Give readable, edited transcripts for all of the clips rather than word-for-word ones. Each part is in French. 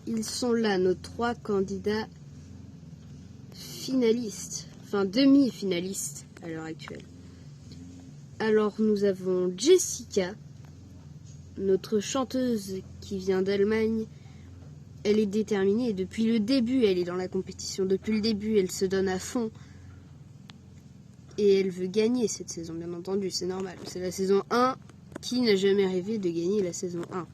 ils sont là, nos 3 candidats finalistes, enfin demi-finalistes à l'heure actuelle. Alors nous avons Jessica, notre chanteuse qui vient d'Allemagne. Elle est déterminée et depuis le début elle est dans la compétition. Depuis le début elle se donne à fond. Et elle veut gagner cette saison, bien entendu, c'est normal. C'est la saison 1. Qui n'a jamais rêvé de gagner la saison 1?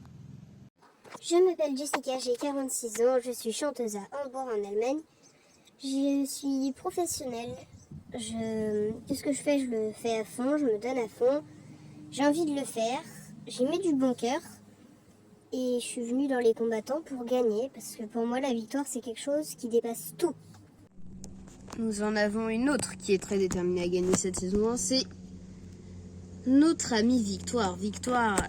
Je m'appelle Jessica, j'ai 46 ans, je suis chanteuse à Hambourg en Allemagne. Je suis professionnelle. Tout ce que je fais, je le fais à fond, je me donne à fond. J'ai envie de le faire, j'y mets du bon cœur. Et je suis venue dans les combattants pour gagner, parce que pour moi la victoire c'est quelque chose qui dépasse tout. Nous en avons une autre qui est très déterminée à gagner cette saison 1, c'est notre amie Victoire. Victoire,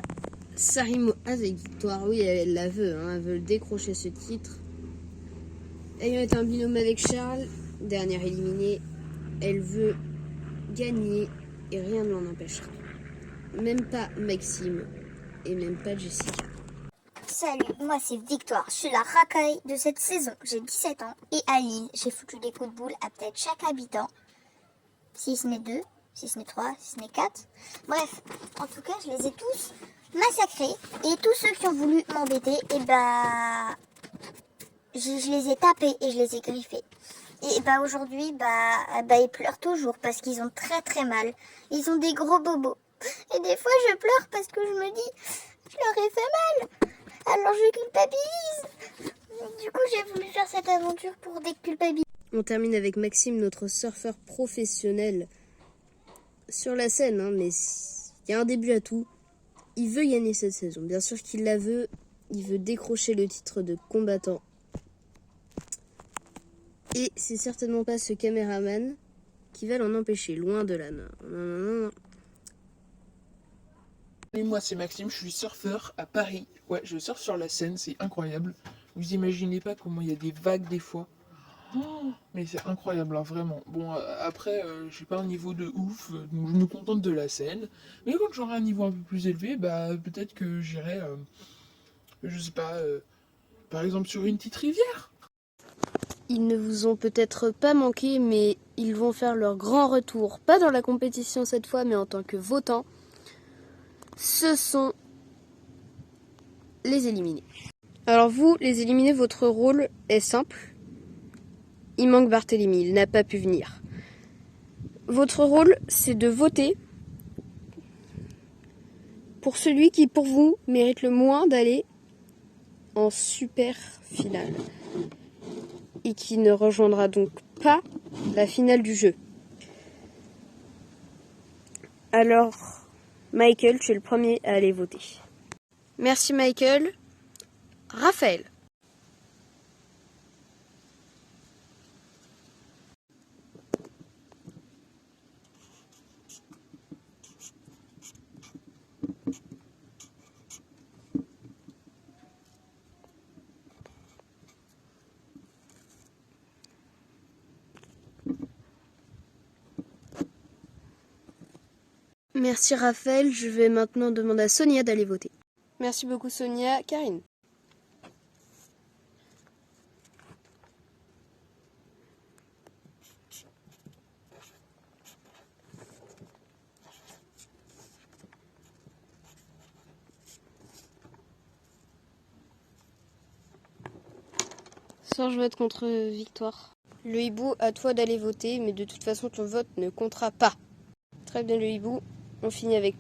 ça rime avec Victoire, oui, elle la veut, hein, elle veut décrocher ce titre. Ayant été un binôme avec Charles, dernière éliminée, elle veut gagner et rien ne l'en empêchera. Même pas Maxime et même pas Jessica. Salut, moi c'est Victoire, je suis la racaille de cette saison. J'ai 17 ans et à Lille, j'ai foutu des coups de boule à peut-être chaque habitant. Si ce n'est 2, si ce n'est 3, si ce n'est 4. Bref, en tout cas, je les ai tous massacrés. Et tous ceux qui ont voulu m'embêter, et je les ai tapés et je les ai griffés. Et aujourd'hui, ils pleurent toujours parce qu'ils ont très très mal. Ils ont des gros bobos. Et des fois, je pleure parce que je me dis, je leur ai fait mal. Alors je culpabilise. Du coup, j'ai voulu faire cette aventure pour déculpabiliser. On termine avec Maxime, notre surfeur professionnel sur la scène, hein, mais il y a un début à tout. Il veut gagner cette saison, bien sûr qu'il la veut. Il veut décrocher le titre de combattant. Et c'est certainement pas ce caméraman qui va l'en empêcher, loin de là. Non. Et moi c'est Maxime, je suis surfeur à Paris. Ouais, je surfe sur la Seine, c'est incroyable. Vous imaginez pas comment il y a des vagues des fois. Oh, mais c'est incroyable, hein, vraiment. Bon, après, je suis pas un niveau de ouf, donc je me contente de la Seine. Mais quand j'aurai un niveau un peu plus élevé, peut-être que j'irai, je sais pas, par exemple sur une petite rivière. Ils ne vous ont peut-être pas manqué, mais ils vont faire leur grand retour, pas dans la compétition cette fois, mais en tant que votants. Ce sont les éliminés. Alors vous, les éliminés, votre rôle est simple. Il manque Barthélemy, il n'a pas pu venir. Votre rôle, c'est de voter pour celui qui, pour vous, mérite le moins d'aller en super finale. Et qui ne rejoindra donc pas la finale du jeu. Alors, Michael, tu es le premier à aller voter. Merci Michael. Raphaël. Merci Raphaël, je vais maintenant demander à Sonia d'aller voter. Merci beaucoup Sonia. Karine. Soir, je vote contre Victoire. Le hibou, à toi d'aller voter, mais de toute façon ton vote ne comptera pas. Très bien le hibou. On finit avec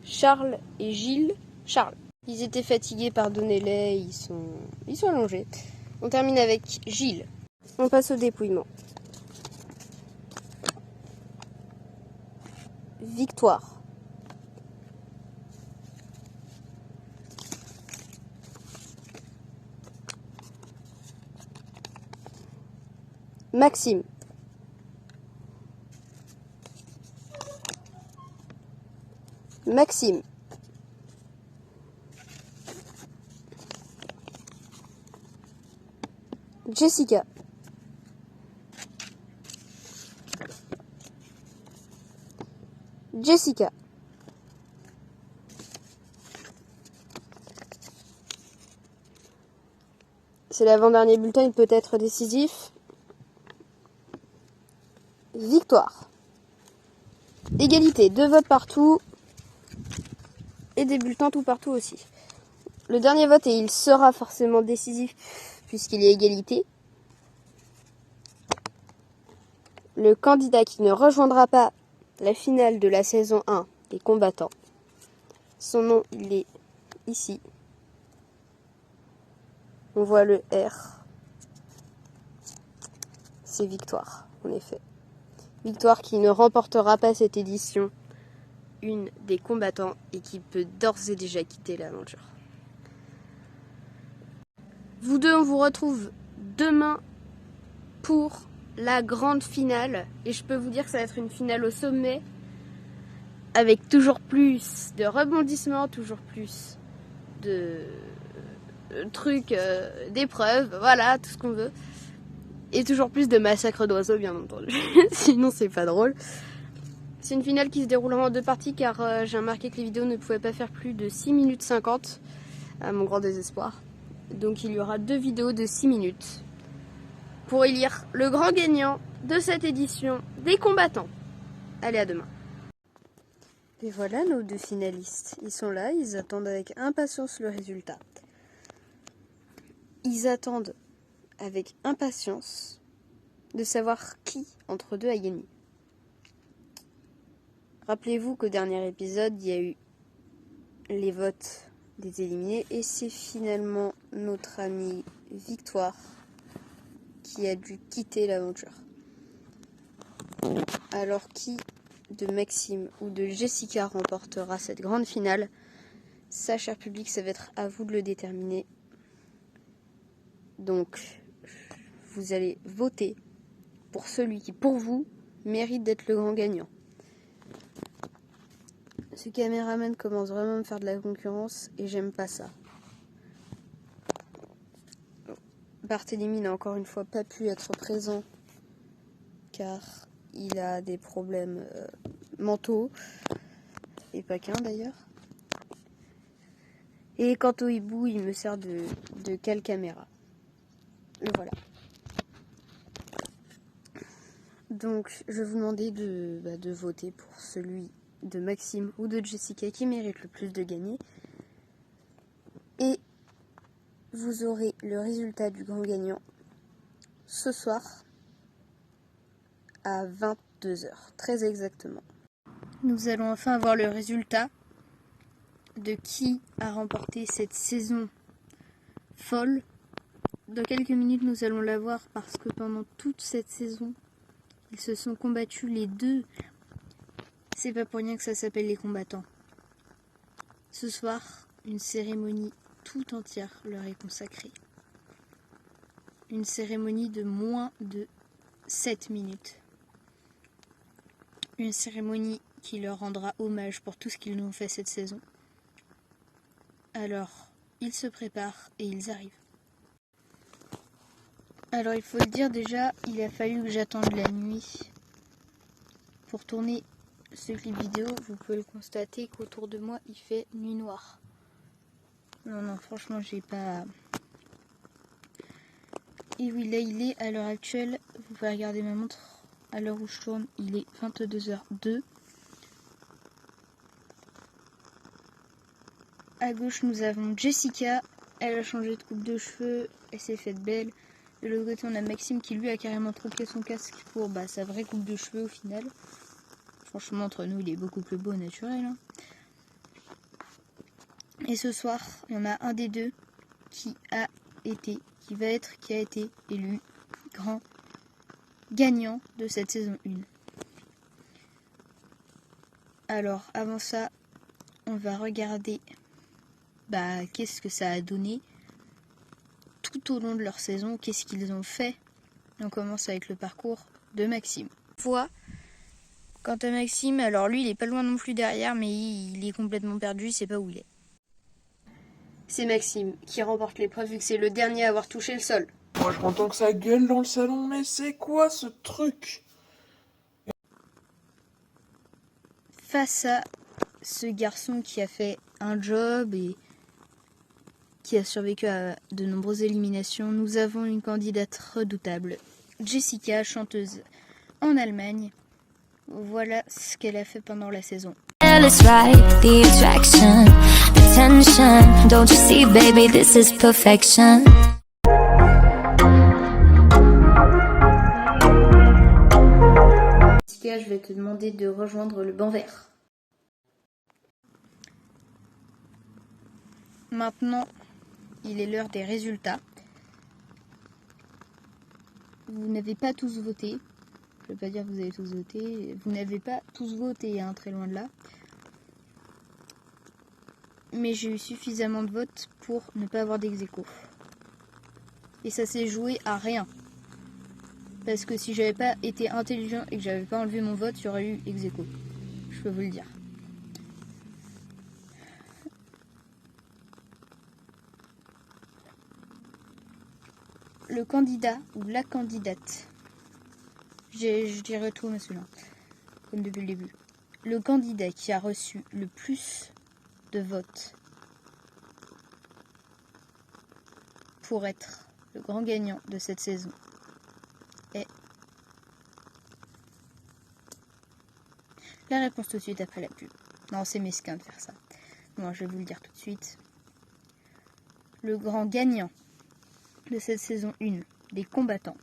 Charles et Gilles. Charles. Ils étaient fatigués, pardonnez-les, ils sont allongés. On termine avec Gilles. On passe au dépouillement. Victoire. Maxime. Maxime. Jessica. Jessica. C'est l'avant-dernier bulletin, il peut être décisif. Victoire. Égalité, 2 votes partout. Et des bulletins tout partout aussi. Le dernier vote, et il sera forcément décisif puisqu'il y a égalité. Le candidat qui ne rejoindra pas la finale de la saison 1 des combattants. Son nom, il est ici. On voit le R. C'est Victoire, en effet. Victoire qui ne remportera pas cette édition, une des combattants, et qui peut d'ores et déjà quitter l'aventure. Vous deux, on vous retrouve demain pour la grande finale. Et je peux vous dire que ça va être une finale au sommet, avec toujours plus de rebondissements, toujours plus de trucs, d'épreuves, voilà, tout ce qu'on veut. Et toujours plus de massacres d'oiseaux, bien entendu. Sinon, c'est pas drôle. C'est une finale qui se déroulera en 2 parties, car j'ai remarqué que les vidéos ne pouvaient pas faire plus de 6 minutes 50, à mon grand désespoir. Donc il y aura 2 vidéos de 6 minutes pour élire le grand gagnant de cette édition des combattants. Allez, à demain. Et voilà nos 2 finalistes. Ils sont là, ils attendent avec impatience le résultat. Ils attendent avec impatience de savoir qui entre deux a gagné. Rappelez-vous qu'au dernier épisode, il y a eu les votes des éliminés et c'est finalement notre amie Victoire qui a dû quitter l'aventure. Alors qui de Maxime ou de Jessica remportera cette grande finale? Ça, cher public, ça va être à vous de le déterminer. Donc, vous allez voter pour celui qui, pour vous, mérite d'être le grand gagnant. Ce caméraman commence vraiment à me faire de la concurrence et j'aime pas ça. Barthélémy n'a encore une fois pas pu être présent car il a des problèmes mentaux et pas qu'un d'ailleurs. Et quant au hibou, il me sert de cale caméra. Et voilà. Donc je vais vous demander de voter pour celui de Maxime ou de Jessica qui mérite le plus de gagner. Et vous aurez le résultat du grand gagnant ce soir à 22h, très exactement. Nous allons enfin avoir le résultat de qui a remporté cette saison folle. Dans quelques minutes, nous allons l'avoir parce que pendant toute cette saison, ils se sont combattus les deux. C'est pas pour rien que ça s'appelle les combattants. Ce soir, une cérémonie tout entière leur est consacrée. Une cérémonie de moins de 7 minutes. Une cérémonie qui leur rendra hommage pour tout ce qu'ils nous ont fait cette saison. Alors, ils se préparent et ils arrivent. Alors, il faut le dire déjà, il a fallu que j'attende la nuit pour tourner ce clip vidéo. Vous pouvez le constater qu'autour de moi, il fait nuit noire. Non, franchement, j'ai pas... Et oui, là, il est à l'heure actuelle, vous pouvez regarder ma montre, à l'heure où je tourne, il est 22h02. À gauche, nous avons Jessica, elle a changé de coupe de cheveux, elle s'est faite belle. De l'autre côté, on a Maxime qui lui a carrément troqué son casque pour sa vraie coupe de cheveux au final. Franchement, entre nous, il est beaucoup plus beau naturel. Hein. Et ce soir, il y en a un des deux qui a été élu grand gagnant de cette saison 1. Alors, avant ça, on va regarder qu'est-ce que ça a donné tout au long de leur saison, qu'est-ce qu'ils ont fait. On commence avec le parcours de Maxime. Quant à Maxime, alors lui, il est pas loin non plus derrière, mais il est complètement perdu, il sait pas où il est. C'est Maxime qui remporte l'épreuve vu que c'est le dernier à avoir touché le sol. Moi, je m'entends que ça gueule dans le salon, mais c'est quoi ce truc? Face à ce garçon qui a fait un job et qui a survécu à de nombreuses éliminations, nous avons une candidate redoutable, Jessica, chanteuse en Allemagne. Voilà ce qu'elle a fait pendant la saison. It's right, the attraction, the tension. Don't you see, baby, this is perfection. Jessica, je vais te demander de rejoindre le banc vert. Maintenant, il est l'heure des résultats. Vous n'avez pas tous voté. Je ne veux pas dire que vous avez tous voté. Vous n'avez pas tous voté, hein, très loin de là. Mais j'ai eu suffisamment de votes pour ne pas avoir d'ex-aequo. Et ça s'est joué à rien. Parce que si j'avais pas été intelligent et que j'avais pas enlevé mon vote, il y aurait eu ex-aequo. Je peux vous le dire. Le candidat ou la candidate, je dirais tout, monsieur, comme depuis le début. Le candidat qui a reçu le plus de votes pour être le grand gagnant de cette saison est... La réponse tout de suite après la pub. Non, c'est mesquin de faire ça. Moi, je vais vous le dire tout de suite. Le grand gagnant de cette saison 1 des combattants,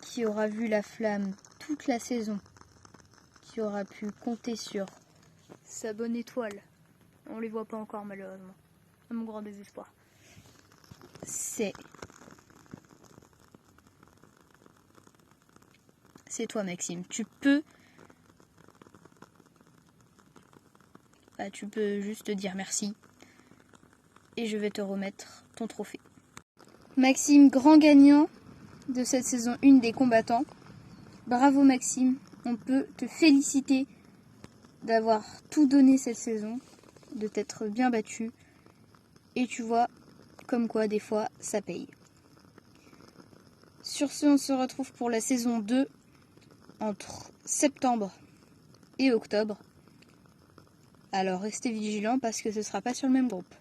qui aura vu la flamme toute la saison, qui aura pu compter sur sa bonne étoile, on les voit pas encore malheureusement, à mon grand désespoir, c'est toi, Maxime. Tu peux juste dire merci et je vais te remettre ton trophée. Maxime, grand gagnant de cette saison 1 des combattants. Bravo Maxime, on peut te féliciter d'avoir tout donné cette saison, de t'être bien battu. Et tu vois, comme quoi des fois ça paye. Sur ce, on se retrouve pour la saison 2 entre septembre et octobre. Alors restez vigilants parce que ce sera pas sur le même groupe.